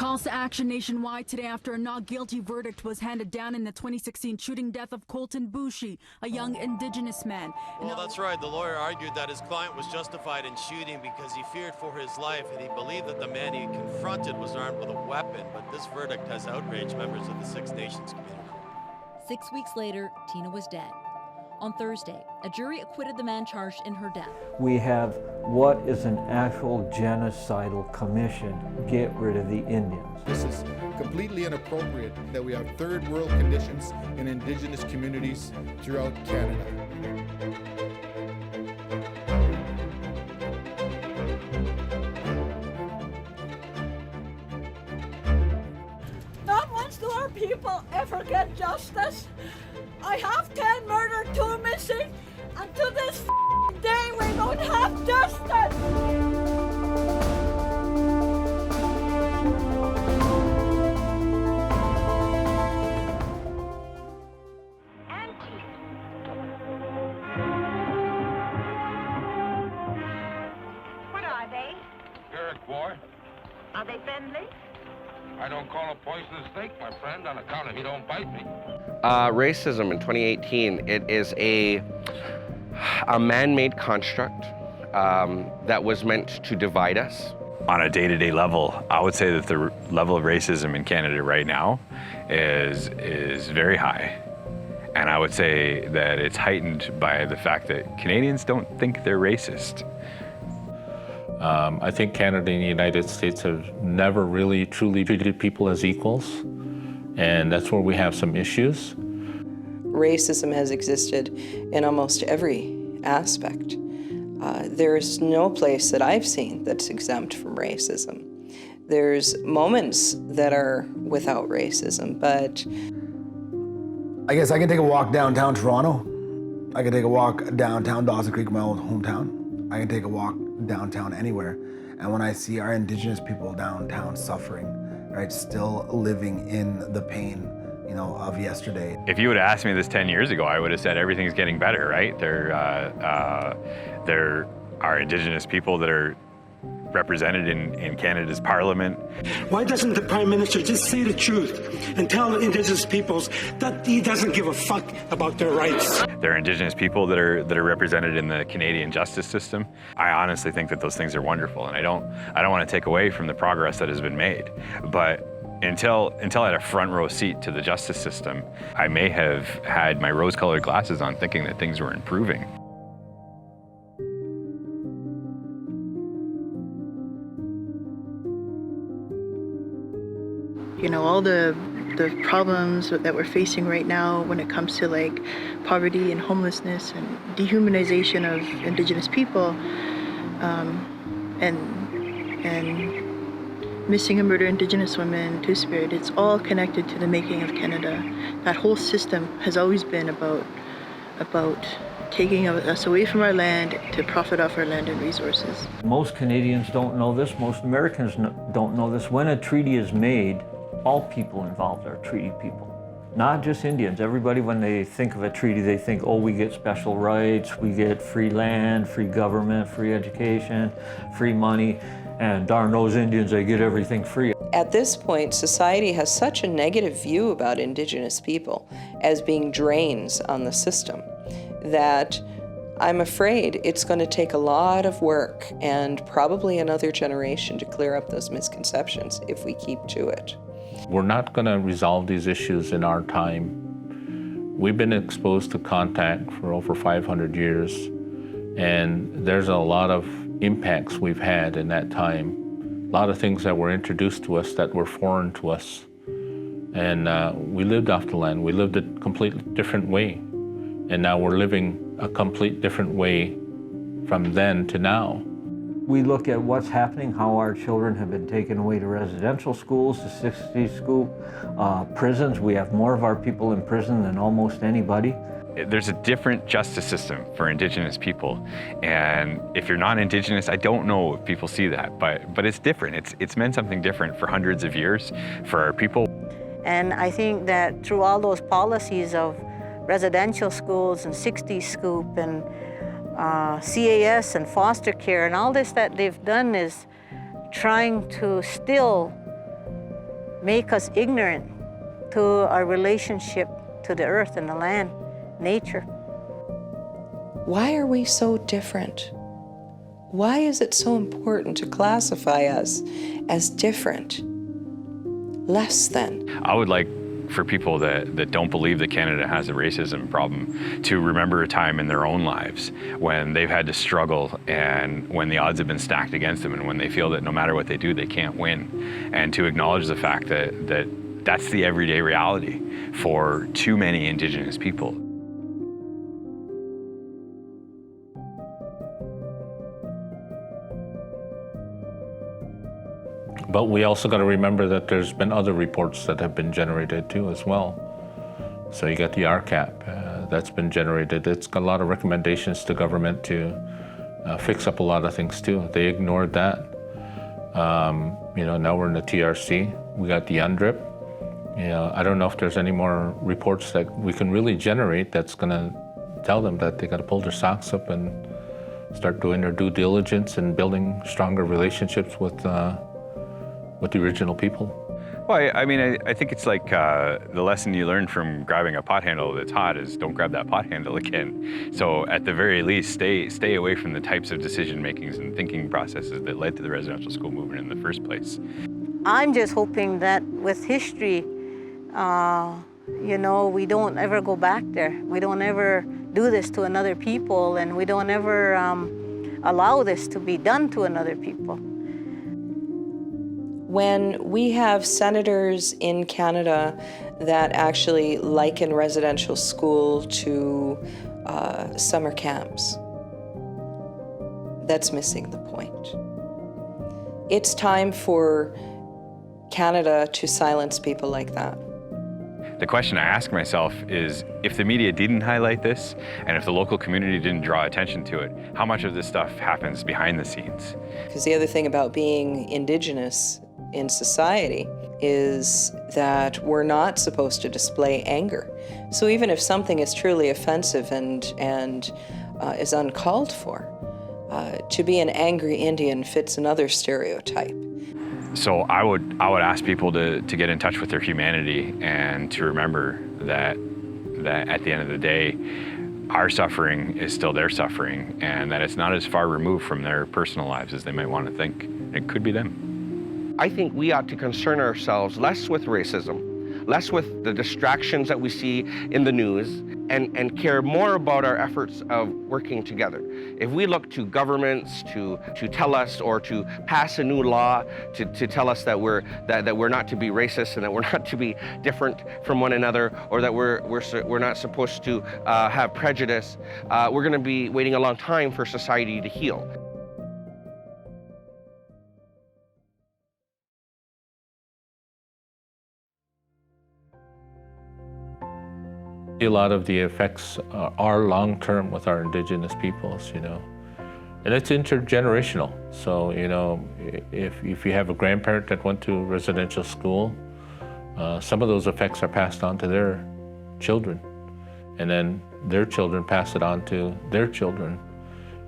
Calls to action nationwide today after a not guilty verdict was handed down in the 2016 shooting death of Colton Bushi, a young Indigenous man. Well, that's right. The lawyer argued that his client was justified in shooting because he feared for his life and he believed that the man he confronted was armed with a weapon. But this verdict has outraged members of the Six Nations community. 6 weeks later, Tina was dead. On Thursday, a jury acquitted the man charged in her death. We have what is an actual genocidal commission. Get rid of the Indians. This is completely inappropriate that we have third world conditions in Indigenous communities throughout Canada. Not once do our people ever get justice. I have 10 murdered, 2 missing, and to this day we don't have justice. What are they? Garrick boy. Are they friendly? I don't call a poisonous snake my friend on account of he don't bite me. Racism in 2018, it is a man-made construct that was meant to divide us. On a day-to-day level, I would say that the level of racism in Canada right now is very high. And I would say that it's heightened by the fact that Canadians don't think they're racist. I think Canada and the United States have never really truly treated people as equals, and that's where we have some issues. Racism has existed in almost every aspect. There's no place that I've seen that's exempt from racism. There's moments that are without racism, but I guess I can take a walk downtown Toronto. I can take a walk downtown Dawson Creek, my old hometown. I can take a walk downtown anywhere. And when I see our Indigenous people downtown suffering, right, still living in the pain, of yesterday. If you would have asked me this 10 years ago, I would have said everything's getting better, right? There are Indigenous people that are represented in Canada's Parliament. Why doesn't the Prime Minister just say the truth and tell the Indigenous peoples that he doesn't give a fuck about their rights? There are Indigenous people that are represented in the Canadian justice system. I honestly think that those things are wonderful, and I don't want to take away from the progress that has been made. But until I had a front row seat to the justice system, I may have had my rose-colored glasses on thinking that things were improving. All the problems that we're facing right now when it comes to like poverty and homelessness and dehumanization of Indigenous people, and missing and murder Indigenous women, Two-Spirit, it's all connected to the making of Canada. That whole system has always been about taking us away from our land to profit off our land and resources. Most Canadians don't know this, most Americans don't know this. When a treaty is made, all people involved are treaty people, not just Indians. Everybody, when they think of a treaty, they think, oh, we get special rights, we get free land, free government, free education, free money, and darn those Indians, they get everything free. at this point, society has such a negative view about Indigenous people as being drains on the system that I'm afraid it's going to take a lot of work and probably another generation to clear up those misconceptions if we keep to it. We're not going to resolve these issues in our time. We've been exposed to contact for over 500 years, and there's a lot of impacts we've had in that time. A lot of things that were introduced to us that were foreign to us. And we lived off the land. We lived a completely different way. And now we're living a complete different way from then to now. We look at what's happening, how our children have been taken away to residential schools, the 60s scoop, prisons. We have more of our people in prison than almost anybody. There's a different justice system for Indigenous people. And if you're not Indigenous, I don't know if people see that, but it's different. It's meant something different for hundreds of years for our people. And I think that through all those policies of residential schools and 60s scoop and CAS and foster care and all this that they've done is trying to still make us ignorant to our relationship to the earth and the land, nature. Why are we so different? Why is it so important to classify us as different, less than? I would like for people that don't believe that Canada has a racism problem to remember a time in their own lives when they've had to struggle and when the odds have been stacked against them and when they feel that no matter what they do, they can't win. And to acknowledge the fact that that's the everyday reality for too many Indigenous people. But we also got to remember that there's been other reports that have been generated too as well. So you got the RCAP that's been generated. It's got a lot of recommendations to government to fix up a lot of things too. They ignored that. Now we're in the TRC. We got the UNDRIP. I don't know if there's any more reports that we can really generate that's going to tell them that they got to pull their socks up and start doing their due diligence and building stronger relationships with the original people. Well, I think it's like the lesson you learn from grabbing a pot handle that's hot is don't grab that pot handle again. So at the very least, stay away from the types of decision makings and thinking processes that led to the residential school movement in the first place. I'm just hoping that with history, we don't ever go back there. We don't ever do this to another people, and we don't ever allow this to be done to another people. When we have senators in Canada that actually liken residential school to summer camps, that's missing the point. It's time for Canada to silence people like that. The question I ask myself is, if the media didn't highlight this, and if the local community didn't draw attention to it, how much of this stuff happens behind the scenes? Because the other thing about being Indigenous in society is that we're not supposed to display anger. So even if something is truly offensive and is uncalled for, to be an angry Indian fits another stereotype. So I would ask people to get in touch with their humanity and to remember that at the end of the day, our suffering is still their suffering, and that it's not as far removed from their personal lives as they might want to think. It could be them. I think we ought to concern ourselves less with racism, less with the distractions that we see in the news, and care more about our efforts of working together. If we look to governments to tell us or to pass a new law to tell us that we're not to be racist and that we're not to be different from one another, or that we're not supposed to have prejudice, we're going to be waiting a long time for society to heal. A lot of the effects are long-term with our Indigenous peoples, and it's intergenerational. So, if you have a grandparent that went to residential school, some of those effects are passed on to their children, and then their children pass it on to their children,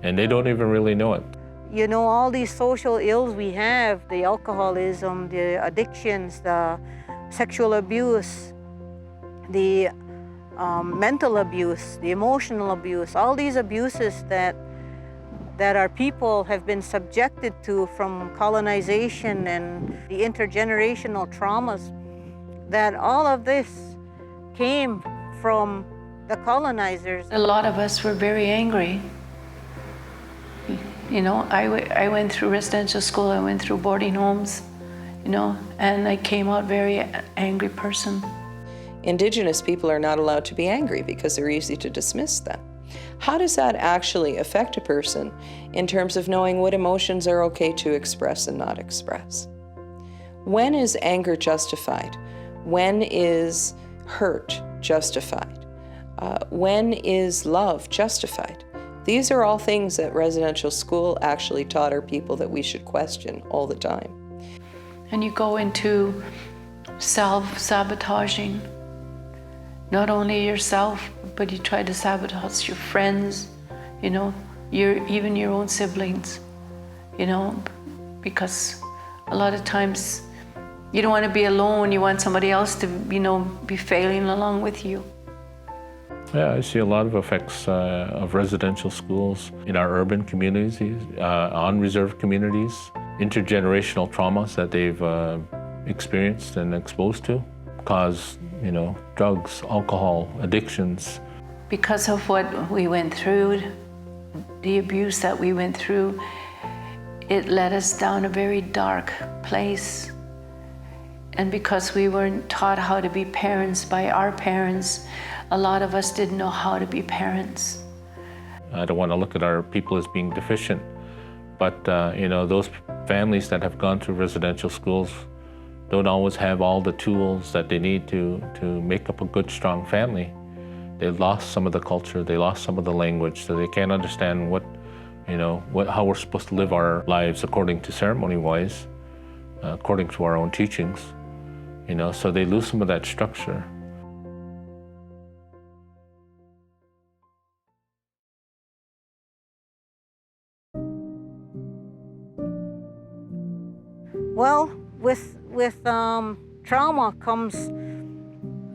and they don't even really know it. All these social ills we have, the alcoholism, the addictions, the sexual abuse, the mental abuse, the emotional abuse, all these abuses that our people have been subjected to from colonization and the intergenerational traumas, that all of this came from the colonizers. A lot of us were very angry. I went through residential school, I went through boarding homes, and I came out very angry person. Indigenous people are not allowed to be angry because they're easy to dismiss them. How does that actually affect a person in terms of knowing what emotions are okay to express and not express? When is anger justified? When is hurt justified? When is love justified? These are all things that residential school actually taught our people that we should question all the time. And you go into self-sabotaging. Not only yourself, but you try to sabotage your friends, even your own siblings, because a lot of times You don't want to be alone. You want somebody else to, be failing along with you. Yeah, I see a lot of effects of residential schools in our urban communities, on reserve communities, intergenerational traumas that they've experienced and exposed to, cause, drugs, alcohol, addictions. Because of what we went through, the abuse that we went through, it led us down a very dark place. And because we weren't taught how to be parents by our parents, a lot of us didn't know how to be parents. I don't want to look at our people as being deficient, but those families that have gone through residential schools don't always have all the tools that they need to make up a good, strong family. They lost some of the culture, they lost some of the language, so they can't understand how we're supposed to live our lives according to ceremony-wise, according to our own teachings. So they lose some of that structure. Well, with trauma comes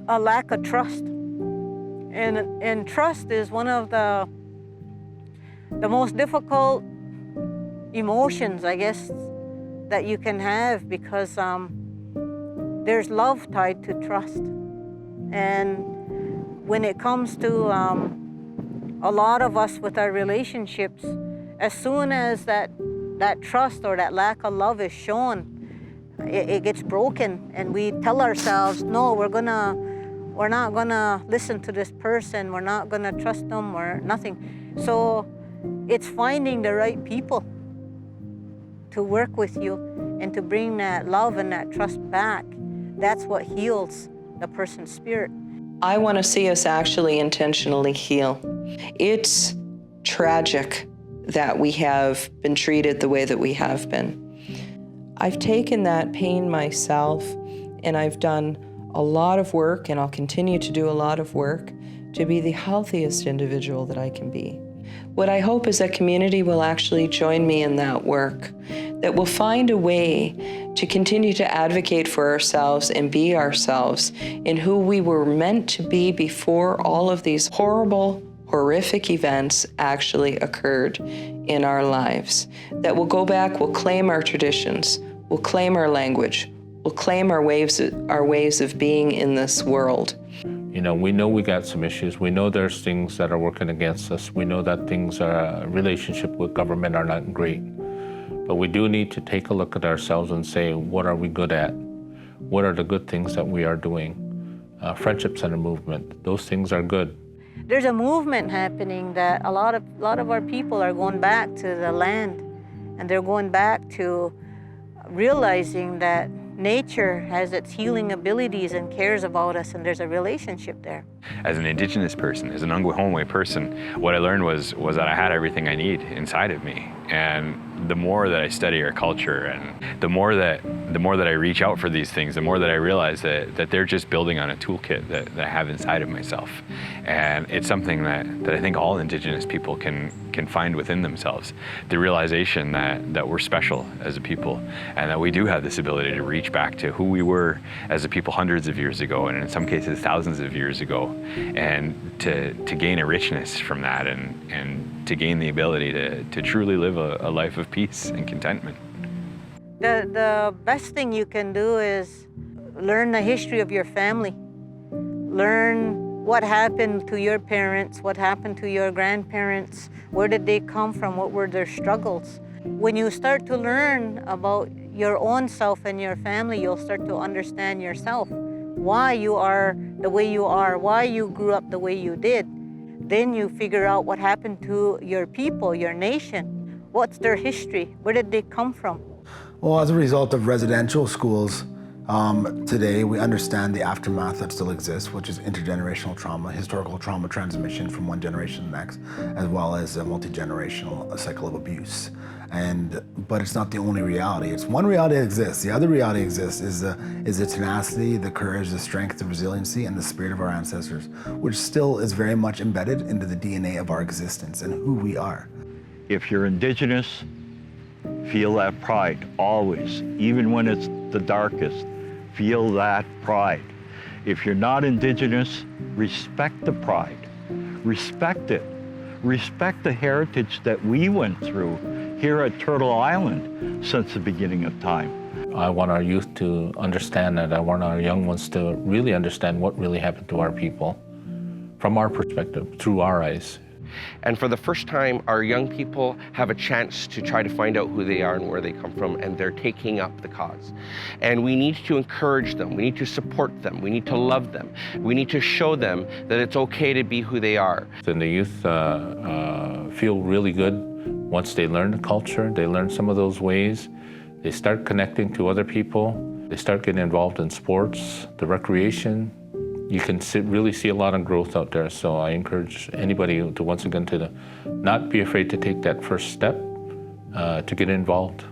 a lack of trust. And trust is one of the most difficult emotions, I guess, that you can have, because there's love tied to trust. And when it comes to a lot of us with our relationships, as soon as that trust or that lack of love is shown, it gets broken, and we tell ourselves, no, we're not gonna listen to this person, we're not gonna trust them or nothing. So it's finding the right people to work with you and to bring that love and that trust back. That's what heals the person's spirit. I want to see us actually intentionally heal. It's tragic that we have been treated the way that we have been. I've taken that pain myself, and I've done a lot of work, and I'll continue to do a lot of work to be the healthiest individual that I can be. What I hope is that community will actually join me in that work, that we'll find a way to continue to advocate for ourselves and be ourselves in who we were meant to be before all of these horrible, horrific events actually occurred in our lives. That we'll go back, we'll claim our traditions, we'll claim our language, we'll claim our ways of being in this world. We know we got some issues. We know there's things that are working against us. We know that relationship with government are not great. But we do need to take a look at ourselves and say, what are we good at? What are the good things that we are doing? Friendship Center movement, those things are good. There's a movement happening that a lot of our people are going back to the land, and they're going back to realizing that nature has its healing abilities and cares about us, and there's a relationship there. As an Indigenous person, as an Ungwahomwe person, what I learned was that I had everything I need inside of me. And the more that I study our culture, and the more that I reach out for these things, the more that I realize that they're just building on a toolkit that I have inside of myself. And it's something that I think all Indigenous people can find within themselves. The realization that we're special as a people, and that we do have this ability to reach back to who we were as a people hundreds of years ago, and in some cases thousands of years ago, and to gain a richness from that, and to gain the ability to truly live a life of peace and contentment. The best thing you can do is learn the history of your family. Learn what happened to your parents, what happened to your grandparents, where did they come from, what were their struggles. When you start to learn about your own self and your family, you'll start to understand yourself, why you are the way you are, why you grew up the way you did. Then you figure out what happened to your people, your nation. What's their history? Where did they come from? Well, as a result of residential schools, today we understand the aftermath that still exists, which is intergenerational trauma, historical trauma transmission from one generation to the next, as well as a multi-generational cycle of abuse. But it's not the only reality. It's one reality that exists. The other reality exists is the tenacity, the courage, the strength, the resiliency, and the spirit of our ancestors, which still is very much embedded into the DNA of our existence and who we are. If you're Indigenous, feel that pride always, even when it's the darkest. feel that pride. If you're not Indigenous, respect the pride. Respect it. Respect the heritage that we went through here at Turtle Island since the beginning of time. I want our youth to understand that. I want our young ones to really understand what really happened to our people from our perspective, through our eyes. And for the first time, our young people have a chance to try to find out who they are and where they come from, and they're taking up the cause. And we need to encourage them. We need to support them. We need to love them. We need to show them that it's okay to be who they are. And the youth feel really good once they learn the culture, they learn some of those ways, they start connecting to other people, they start getting involved in sports, the recreation. You can really see a lot of growth out there. So I encourage anybody to, once again, to not be afraid to take that first step, to get involved,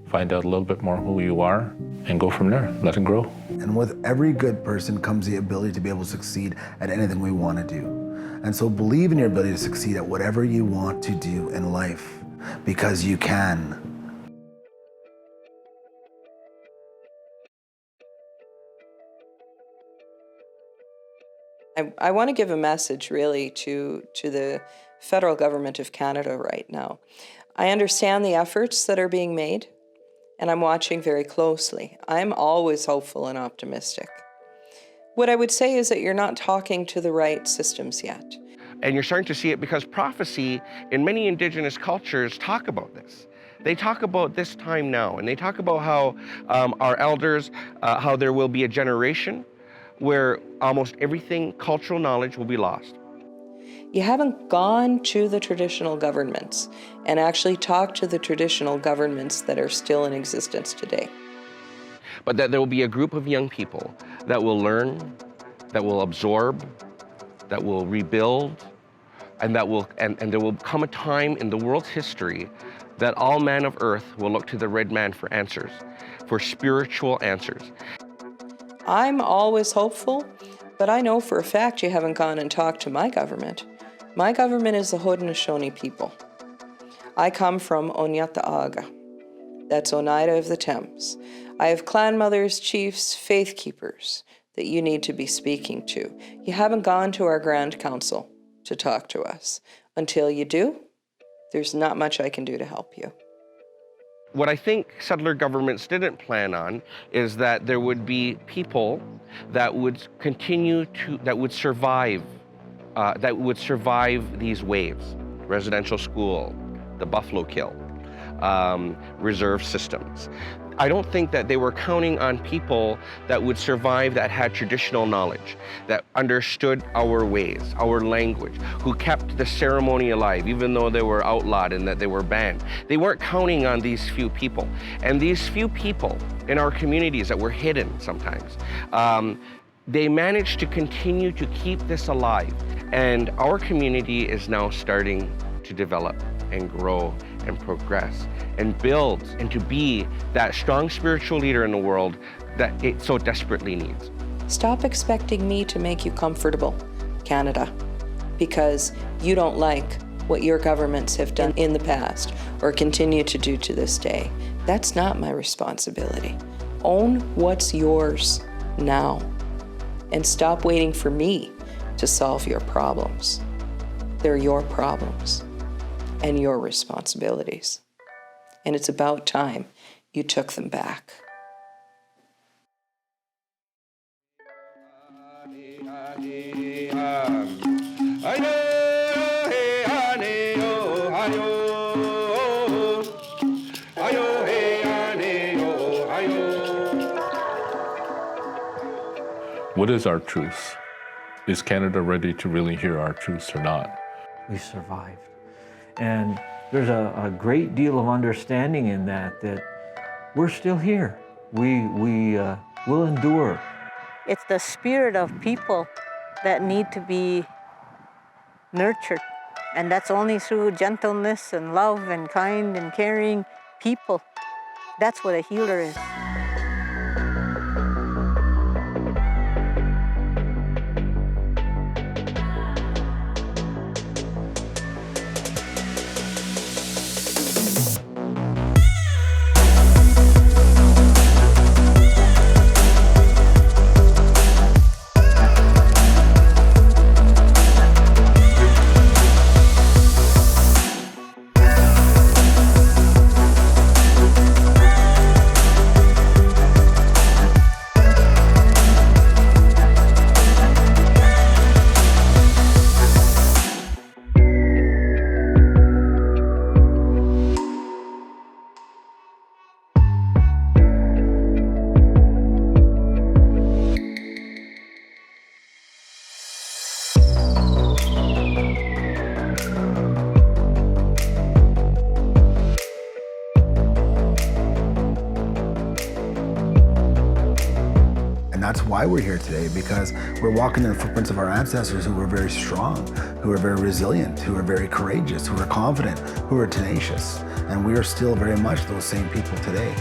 find out a little bit more who you are, and go from there, let it grow. And with every good person comes the ability to be able to succeed at anything we want to do. And so believe in your ability to succeed at whatever you want to do in life, because you can. I want to give a message really to the federal government of Canada right now. I understand the efforts that are being made, and I'm watching very closely. I'm always hopeful and optimistic. What I would say is that you're not talking to the right systems yet. And you're starting to see it because prophecy in many Indigenous cultures talk about this. They talk about this time now, and they talk about how our elders, how there will be a generation where almost everything, cultural knowledge, will be lost. You haven't gone to the traditional governments and actually talked to the traditional governments that are still in existence today. But that there will be a group of young people that will learn, that will absorb, that will rebuild, and that will, and there will come a time in the world's history that all man of earth will look to the red man for answers, for spiritual answers. I'm always hopeful, but I know for a fact you haven't gone and talked to my government. My government is the Haudenosaunee people. I come from Onyataaga. That's Oneida of the Thames. I have clan mothers, chiefs, faith keepers that you need to be speaking to. You haven't gone to our Grand Council to talk to us. Until you do, there's not much I can do to help you. What I think settler governments didn't plan on is that there would be people that would continue to, that would survive these waves. Residential school, the buffalo kill, reserve systems. I don't think that they were counting on people that would survive that had traditional knowledge, that understood our ways, our language, who kept the ceremony alive, even though they were outlawed and that they were banned. They weren't counting on these few people. And these few people in our communities that were hidden sometimes, they managed to continue to keep this alive. And our community is now starting to develop and grow and progress and build and to be that strong spiritual leader in the world that it so desperately needs. Stop expecting me to make you comfortable, Canada, because you don't like what your governments have done in the past or continue to do to this day. That's not my responsibility. Own what's yours now and stop waiting for me to solve your problems. They're your problems and your responsibilities. And it's about time you took them back. What is our truth? Is Canada ready to really hear our truths or not? We survived. And there's a great deal of understanding in that we're still here. We will endure. It's the spirit of people that need to be nurtured. And that's only through gentleness and love and kind and caring people. That's what a healer is. why we're here today, because we're walking in the footprints of our ancestors who were very strong, who were very resilient, who were very courageous, who were confident, who were tenacious. And we are still very much those same people today.